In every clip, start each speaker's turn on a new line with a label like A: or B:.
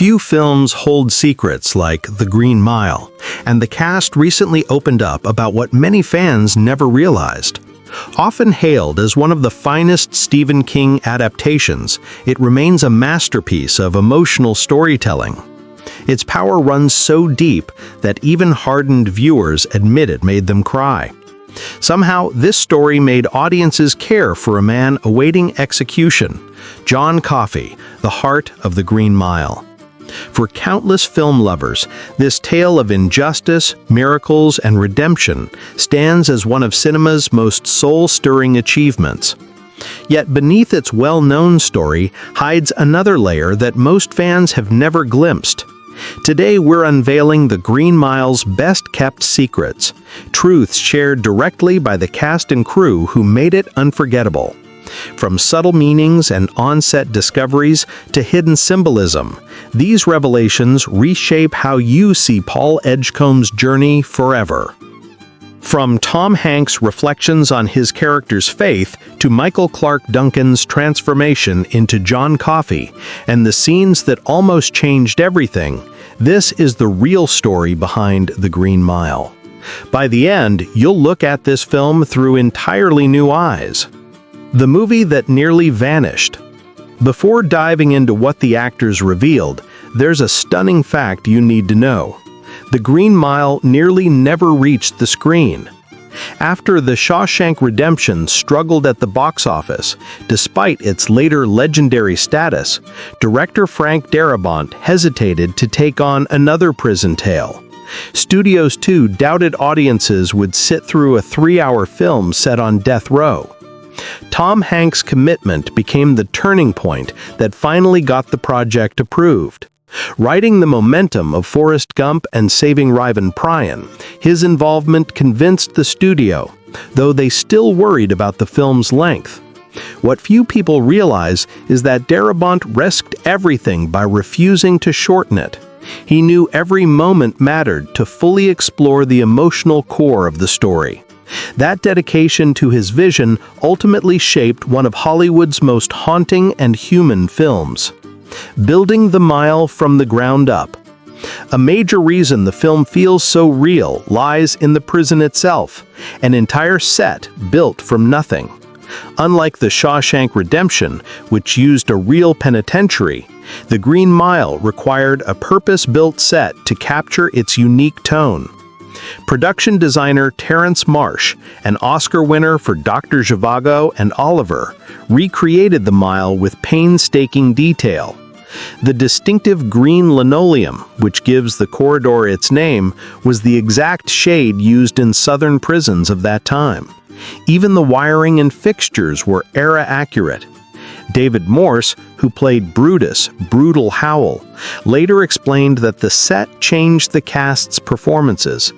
A: Few films hold secrets like The Green Mile, and the cast recently opened up about what many fans never realized. Often hailed as one of the finest Stephen King adaptations, it remains a masterpiece of emotional storytelling. Its power runs so deep that even hardened viewers admit it made them cry. Somehow, this story made audiences care for a man awaiting execution, John Coffey, the heart of The Green Mile. For countless film lovers, this tale of injustice, miracles, and redemption stands as one of cinema's most soul-stirring achievements. Yet beneath its well-known story hides another layer that most fans have never glimpsed. Today we're unveiling The Green Mile's best-kept secrets, truths shared directly by the cast and crew who made it unforgettable. From subtle meanings and on-set discoveries to hidden symbolism, these revelations reshape how you see Paul Edgecombe's journey forever. From Tom Hanks' reflections on his character's faith to Michael Clarke Duncan's transformation into John Coffey and the scenes that almost changed everything, this is the real story behind The Green Mile. By the end, you'll look at this film through entirely new eyes. The movie that nearly vanished. Before diving into what the actors revealed, there's a stunning fact you need to know. The Green Mile nearly never reached the screen. After The Shawshank Redemption struggled at the box office, despite its later legendary status, director Frank Darabont hesitated to take on another prison tale. Studios too doubted audiences would sit through a 3-hour film set on death row. Tom Hanks' commitment became the turning point that finally got the project approved. Riding the momentum of Forrest Gump and Saving Private Ryan, his involvement convinced the studio, though they still worried about the film's length. What few people realize is that Darabont risked everything by refusing to shorten it. He knew every moment mattered to fully explore the emotional core of the story. That dedication to his vision ultimately shaped one of Hollywood's most haunting and human films. Building the Mile from the ground up. A major reason the film feels so real lies in the prison itself, an entire set built from nothing. Unlike The Shawshank Redemption, which used a real penitentiary, The Green Mile required a purpose-built set to capture its unique tone. Production designer Terrence Marsh, an Oscar winner for Dr. Zhivago and Oliver, recreated the mile with painstaking detail. The distinctive green linoleum, which gives the corridor its name, was the exact shade used in southern prisons of that time. Even the wiring and fixtures were era-accurate. David Morse, who played Brutus, Brutal Howell, later explained that the set changed the cast's performances.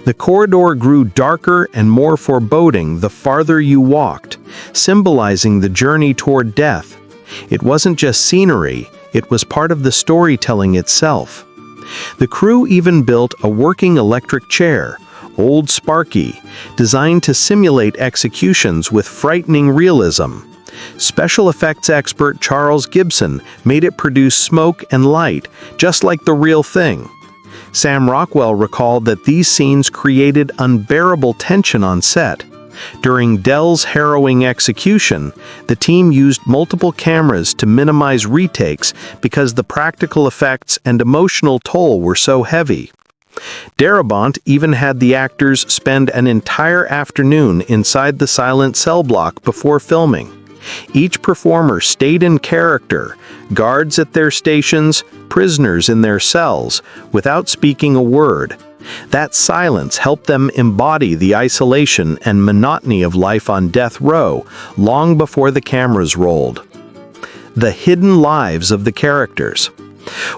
A: The corridor grew darker and more foreboding the farther you walked, symbolizing the journey toward death. It wasn't just scenery, it was part of the storytelling itself. The crew even built a working electric chair, Old Sparky, designed to simulate executions with frightening realism. Special effects expert Charles Gibson made it produce smoke and light, just like the real thing. Sam Rockwell recalled that these scenes created unbearable tension on set. During Dell's harrowing execution, the team used multiple cameras to minimize retakes because the practical effects and emotional toll were so heavy. Darabont even had the actors spend an entire afternoon inside the silent cell block before filming. Each performer stayed in character, guards at their stations, prisoners in their cells, without speaking a word. That silence helped them embody the isolation and monotony of life on death row long before the cameras rolled. The hidden lives of the characters.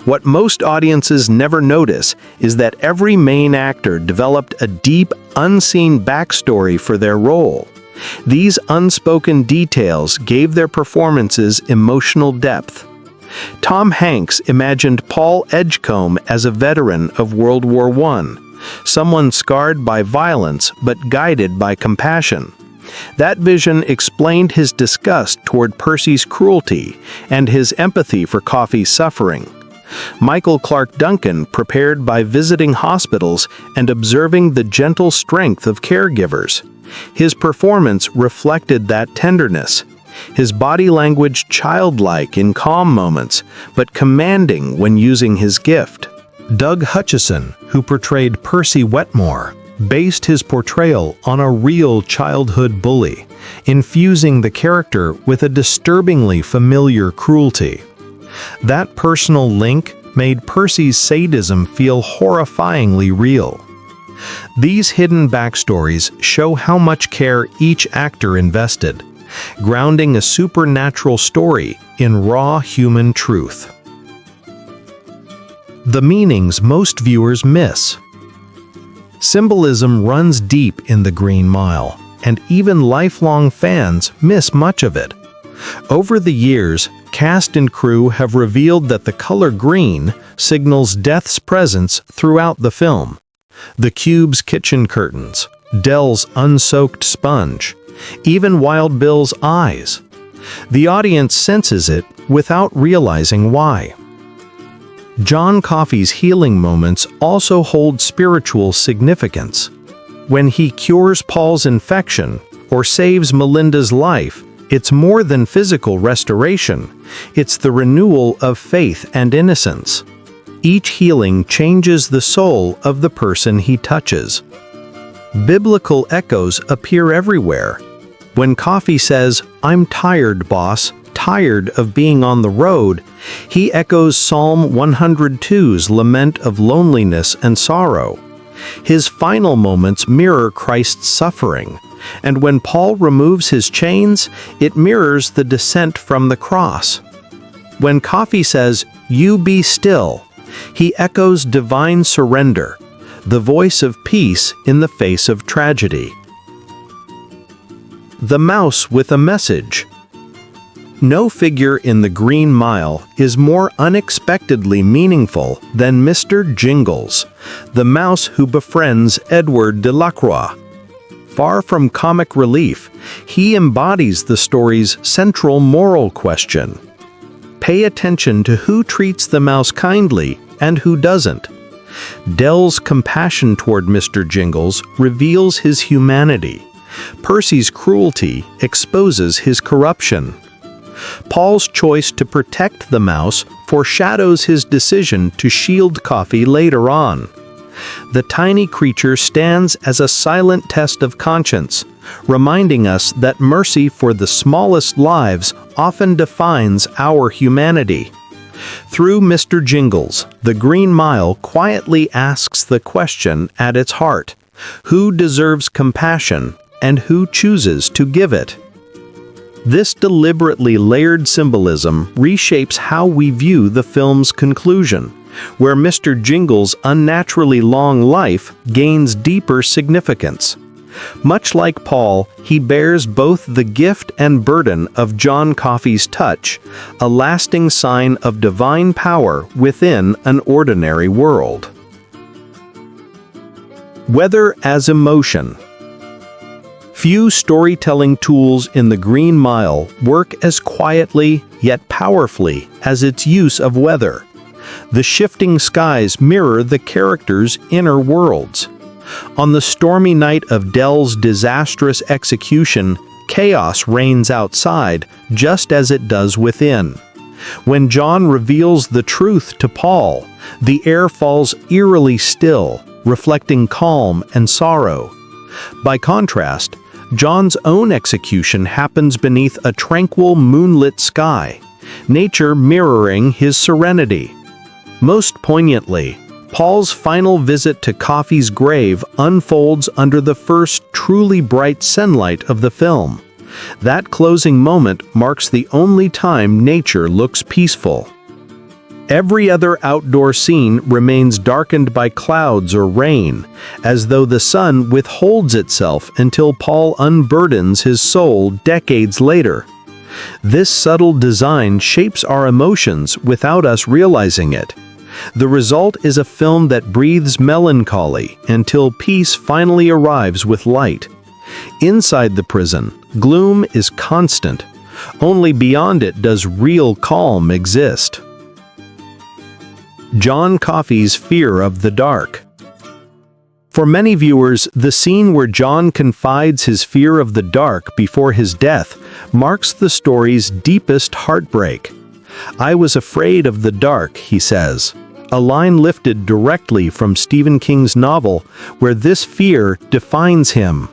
A: What most audiences never notice is that every main actor developed a deep, unseen backstory for their role. These unspoken details gave their performances emotional depth. Tom Hanks imagined Paul Edgecombe as a veteran of World War I, someone scarred by violence but guided by compassion. That vision explained his disgust toward Percy's cruelty and his empathy for Coffey's suffering. Michael Clark Duncan prepared by visiting hospitals and observing the gentle strength of caregivers. His performance reflected that tenderness. His body language childlike in calm moments, but commanding when using his gift. Doug Hutchison, who portrayed Percy Wetmore, based his portrayal on a real childhood bully, infusing the character with a disturbingly familiar cruelty. That personal link made Percy's sadism feel horrifyingly real. These hidden backstories show how much care each actor invested, grounding a supernatural story in raw human truth. The meanings most viewers miss. Symbolism runs deep in The Green Mile, and even lifelong fans miss much of it. Over the years, cast and crew have revealed that the color green signals death's presence throughout the film. The cube's kitchen curtains, Dell's unsoaked sponge, even Wild Bill's eyes. The audience senses it without realizing why. John Coffey's healing moments also hold spiritual significance. When he cures Paul's infection or saves Melinda's life, it's more than physical restoration. It's the renewal of faith and innocence. Each healing changes the soul of the person he touches. Biblical echoes appear everywhere. When Coffey says, "I'm tired, boss, tired of being on the road," he echoes Psalm 102's lament of loneliness and sorrow. His final moments mirror Christ's suffering, and when Paul removes his chains, it mirrors the descent from the cross. When Coffey says, "You be still," he echoes divine surrender, the voice of peace in the face of tragedy. The Mouse with a Message. No figure in The Green Mile is more unexpectedly meaningful than Mr. Jingles, the mouse who befriends Edward Delacroix. Far from comic relief, he embodies the story's central moral question. Pay attention to who treats the mouse kindly and who doesn't. Dell's compassion toward Mr. Jingles reveals his humanity. Percy's cruelty exposes his corruption. Paul's choice to protect the mouse foreshadows his decision to shield Coffey later on. The tiny creature stands as a silent test of conscience, reminding us that mercy for the smallest lives often defines our humanity. Through Mr. Jingles, The Green Mile quietly asks the question at its heart: who deserves compassion and who chooses to give it? This deliberately layered symbolism reshapes how we view the film's conclusion, where Mr. Jingles' unnaturally long life gains deeper significance. Much like Paul, he bears both the gift and burden of John Coffey's touch, a lasting sign of divine power within an ordinary world. Weather as emotion. Few storytelling tools in The Green Mile work as quietly yet powerfully as its use of weather. The shifting skies mirror the characters' inner worlds. On the stormy night of Dell's disastrous execution, chaos reigns outside, just as it does within. When John reveals the truth to Paul, the air falls eerily still, reflecting calm and sorrow. By contrast, John's own execution happens beneath a tranquil moonlit sky, nature mirroring his serenity. Most poignantly, Paul's final visit to Coffey's grave unfolds under the first truly bright sunlight of the film. That closing moment marks the only time nature looks peaceful. Every other outdoor scene remains darkened by clouds or rain, as though the sun withholds itself until Paul unburdens his soul decades later. This subtle design shapes our emotions without us realizing it. The result is a film that breathes melancholy until peace finally arrives with light. Inside the prison, gloom is constant. Only beyond it does real calm exist. John Coffey's fear of the dark. For many viewers, the scene where John confides his fear of the dark before his death marks the story's deepest heartbreak. "I was afraid of the dark," he says, a line lifted directly from Stephen King's novel, where this fear defines him.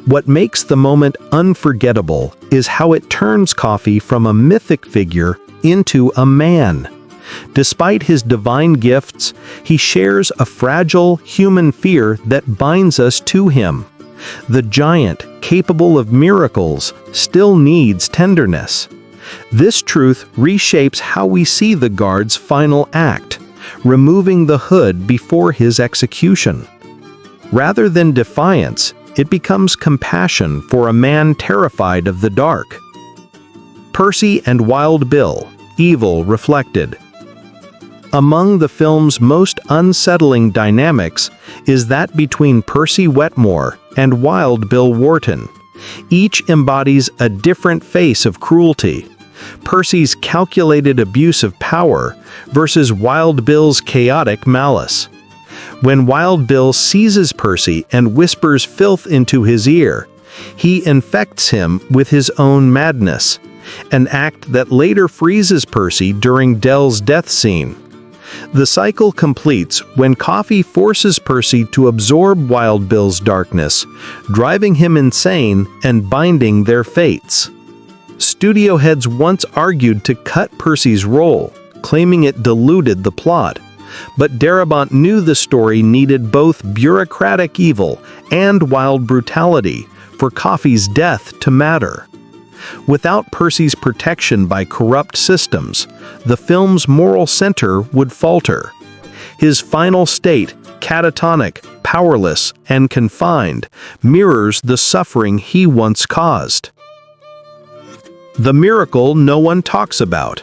A: What makes the moment unforgettable is how it turns Coffey from a mythic figure into a man. Despite his divine gifts, he shares a fragile human fear that binds us to him. The giant, capable of miracles, still needs tenderness. This truth reshapes how we see the guard's final act, removing the hood before his execution. Rather than defiance, it becomes compassion for a man terrified of the dark. Percy and Wild Bill, evil reflected. Among the film's most unsettling dynamics is that between Percy Wetmore and Wild Bill Wharton. Each embodies a different face of cruelty. Percy's calculated abuse of power versus Wild Bill's chaotic malice. When Wild Bill seizes Percy and whispers filth into his ear, he infects him with his own madness, an act that later freezes Percy during Dell's death scene. The cycle completes when Coffey forces Percy to absorb Wild Bill's darkness, driving him insane and binding their fates. Studio heads once argued to cut Percy's role, claiming it diluted the plot. But Darabont knew the story needed both bureaucratic evil and wild brutality for Coffey's death to matter. Without Percy's protection by corrupt systems, the film's moral center would falter. His final state, catatonic, powerless, and confined, mirrors the suffering he once caused. The miracle no one talks about.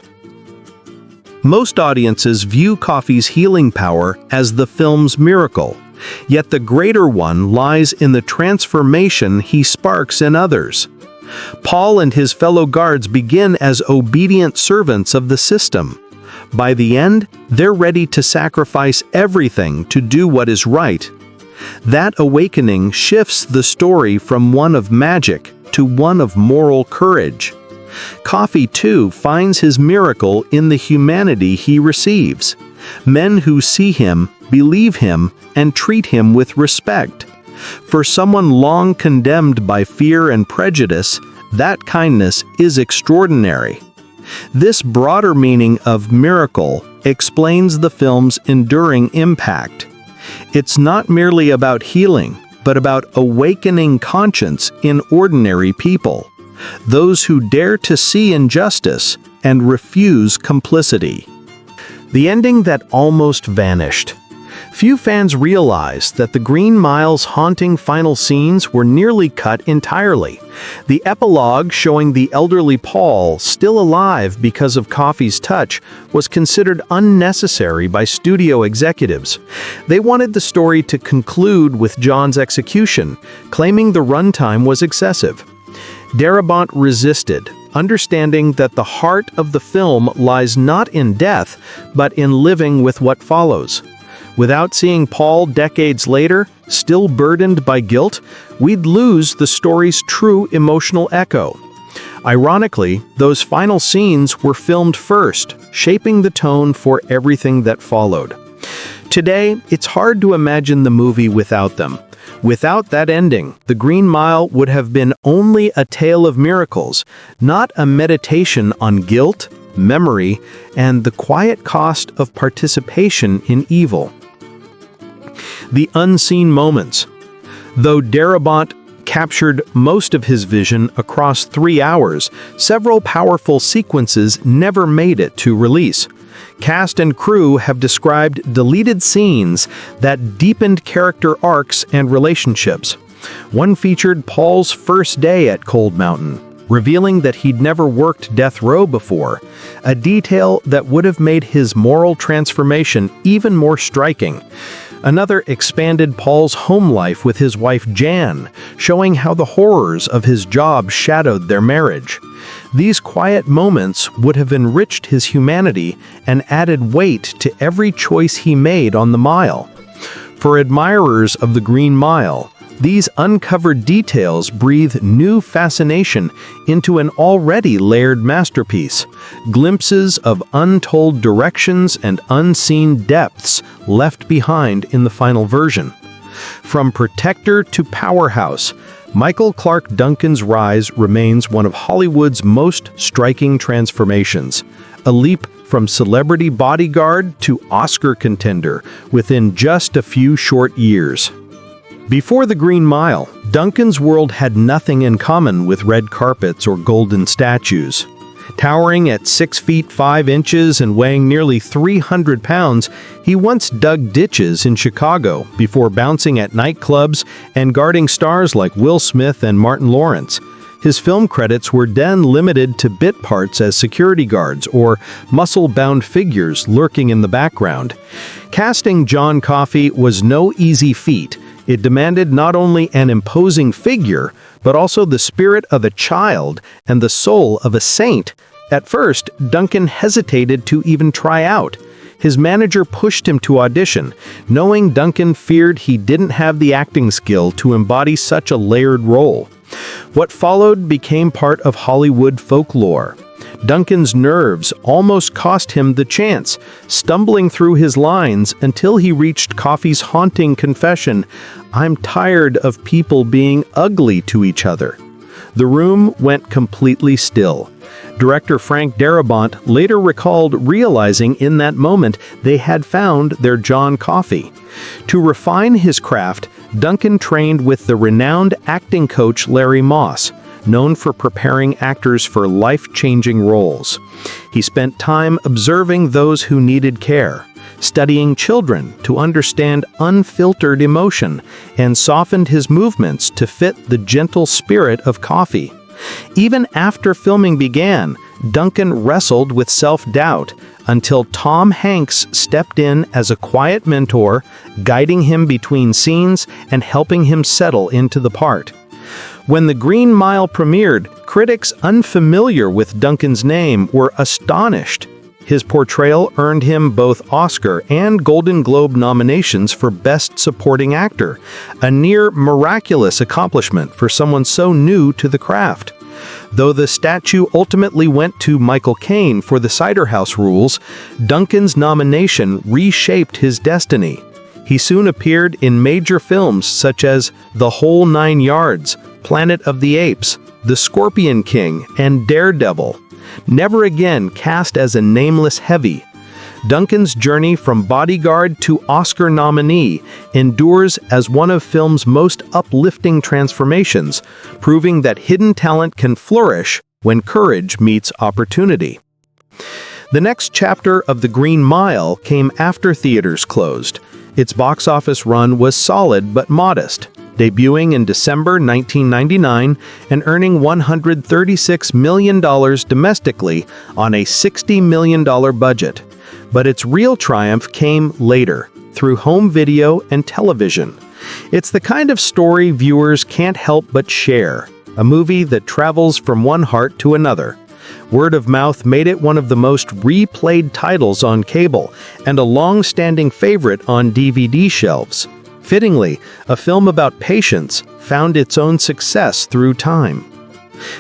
A: Most audiences view Coffey's healing power as the film's miracle, yet the greater one lies in the transformation he sparks in others. Paul and his fellow guards begin as obedient servants of the system. By the end, they're ready to sacrifice everything to do what is right. That awakening shifts the story from one of magic to one of moral courage. Coffey, too, finds his miracle in the humanity he receives. Men who see him, believe him, and treat him with respect. For someone long condemned by fear and prejudice, that kindness is extraordinary. This broader meaning of miracle explains the film's enduring impact. It's not merely about healing, but about awakening conscience in ordinary people, those who dare to see injustice and refuse complicity. The ending that almost vanished. Few fans realized that the Green Mile's haunting final scenes were nearly cut entirely. The epilogue showing the elderly Paul still alive because of Coffey's touch was considered unnecessary by studio executives. They wanted the story to conclude with John's execution, claiming the runtime was excessive. Darabont resisted, understanding that the heart of the film lies not in death, but in living with what follows. Without seeing Paul decades later, still burdened by guilt, we'd lose the story's true emotional echo. Ironically, those final scenes were filmed first, shaping the tone for everything that followed. Today, it's hard to imagine the movie without them. Without that ending, The Green Mile would have been only a tale of miracles, not a meditation on guilt, memory, and the quiet cost of participation in evil. The unseen moments. Though Darabont captured most of his vision across 3 hours, several powerful sequences never made it to release. Cast and crew have described deleted scenes that deepened character arcs and relationships. One featured Paul's first day at Cold Mountain, revealing that he'd never worked death row before, a detail that would have made his moral transformation even more striking. Another expanded Paul's home life with his wife Jan, showing how the horrors of his job shadowed their marriage. These quiet moments would have enriched his humanity and added weight to every choice he made on the mile. For admirers of the Green Mile, these uncovered details breathe new fascination into an already layered masterpiece, glimpses of untold directions and unseen depths left behind in the final version. From protector to powerhouse, Michael Clarke Duncan's rise remains one of Hollywood's most striking transformations, a leap from celebrity bodyguard to Oscar contender within just a few short years. Before the Green Mile, Duncan's world had nothing in common with red carpets or golden statues. Towering at 6 feet 5 inches and weighing nearly 300 pounds, he once dug ditches in Chicago before bouncing at nightclubs and guarding stars like Will Smith and Martin Lawrence. His film credits were then limited to bit parts as security guards or muscle-bound figures lurking in the background. Casting John Coffey was no easy feat. It demanded not only an imposing figure, but also the spirit of a child and the soul of a saint. At first, Duncan hesitated to even try out. His manager pushed him to audition, knowing Duncan feared he didn't have the acting skill to embody such a layered role. What followed became part of Hollywood folklore. Duncan's nerves almost cost him the chance, stumbling through his lines until he reached Coffey's haunting confession, "I'm tired of people being ugly to each other." The room went completely still. Director Frank Darabont later recalled realizing in that moment they had found their John Coffey. To refine his craft, Duncan trained with the renowned acting coach Larry Moss, known for preparing actors for life-changing roles. He spent time observing those who needed care, studying children to understand unfiltered emotion, and softened his movements to fit the gentle spirit of Coffey. Even after filming began, Duncan wrestled with self-doubt until Tom Hanks stepped in as a quiet mentor, guiding him between scenes and helping him settle into the part. When The Green Mile premiered, critics unfamiliar with Duncan's name were astonished. His portrayal earned him both Oscar and Golden Globe nominations for Best Supporting Actor, a near miraculous accomplishment for someone so new to the craft. Though the statue ultimately went to Michael Caine for The Cider House Rules, Duncan's nomination reshaped his destiny. He soon appeared in major films such as The Whole Nine Yards, Planet of the Apes, The Scorpion King, and Daredevil. Never again cast as a nameless heavy, Duncan's journey from bodyguard to Oscar nominee endures as one of film's most uplifting transformations, proving that hidden talent can flourish when courage meets opportunity. The next chapter of The Green Mile came after theaters closed. Its box office run was solid but modest, debuting in December 1999 and earning $136 million domestically on a $60 million budget. But its real triumph came later, through home video and television. It's the kind of story viewers can't help but share, a movie that travels from one heart to another. Word of mouth made it one of the most replayed titles on cable and a long-standing favorite on DVD shelves. Fittingly, a film about patience found its own success through time.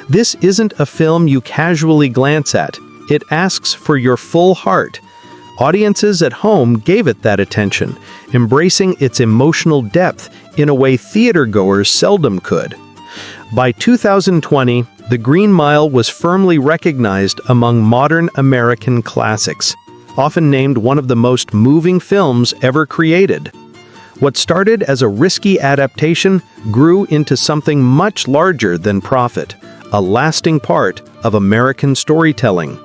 A: This isn't a film you casually glance at. It asks for your full heart. Audiences at home gave it that attention, embracing its emotional depth in a way theatergoers seldom could. By 2020, The Green Mile was firmly recognized among modern American classics, often named one of the most moving films ever created. What started as a risky adaptation grew into something much larger than profit, a lasting part of American storytelling.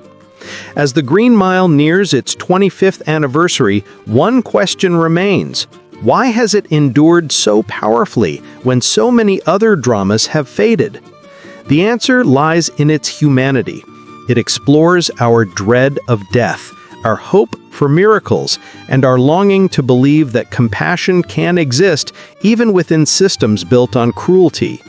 A: As The Green Mile nears its 25th anniversary, one question remains: why has it endured so powerfully when so many other dramas have faded? The answer lies in its humanity. It explores our dread of death, our hope for miracles, and our longing to believe that compassion can exist even within systems built on cruelty.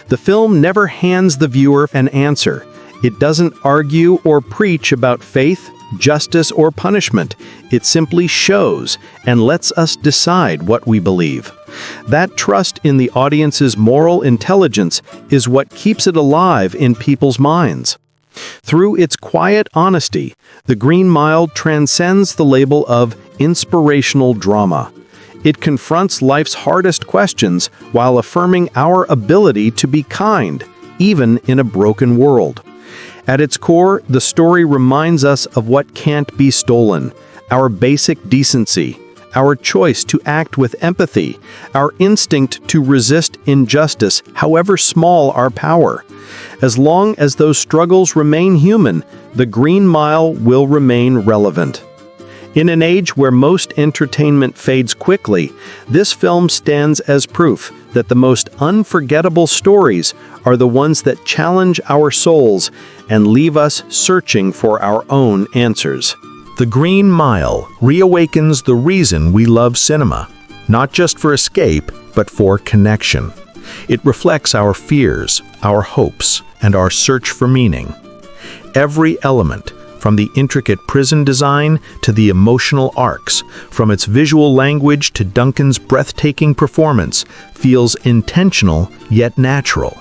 A: The film never hands the viewer an answer. It doesn't argue or preach about faith, justice, or punishment. It simply shows and lets us decide what we believe. That trust in the audience's moral intelligence is what keeps it alive in people's minds. Through its quiet honesty, The Green Mile transcends the label of inspirational drama. It confronts life's hardest questions while affirming our ability to be kind, even in a broken world. At its core, the story reminds us of what can't be stolen: our basic decency, our choice to act with empathy, our instinct to resist injustice, however small our power. As long as those struggles remain human, The Green Mile will remain relevant. In an age where most entertainment fades quickly, this film stands as proof that the most unforgettable stories are the ones that challenge our souls and leave us searching for our own answers. The Green Mile reawakens the reason we love cinema, not just for escape, but for connection. It reflects our fears, our hopes, and our search for meaning. Every element, from the intricate prison design to the emotional arcs, from its visual language to Duncan's breathtaking performance, feels intentional yet natural.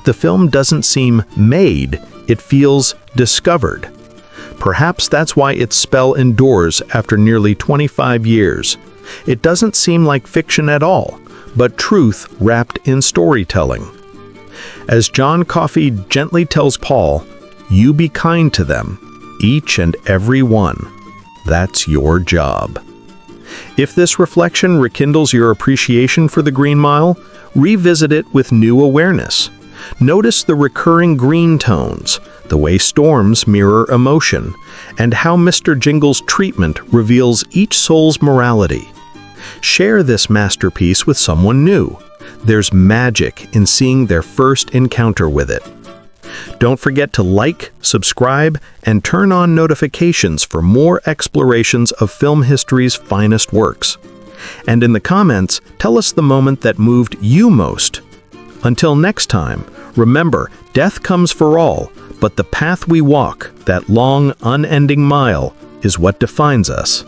A: The film doesn't seem made, it feels discovered. Perhaps that's why its spell endures after nearly 25 years. It doesn't seem like fiction at all, but truth wrapped in storytelling. As John Coffey gently tells Paul, "You be kind to them, each and every one. That's your job." If this reflection rekindles your appreciation for The Green Mile, revisit it with new awareness. Notice the recurring green tones, the way storms mirror emotion, and how Mr. Jingle's treatment reveals each soul's morality. Share this masterpiece with someone new. There's magic in seeing their first encounter with it. Don't forget to like, subscribe, and turn on notifications for more explorations of film history's finest works. And in the comments, tell us the moment that moved you most. Until next time, remember, death comes for all, but the path we walk, that long, unending mile, is what defines us.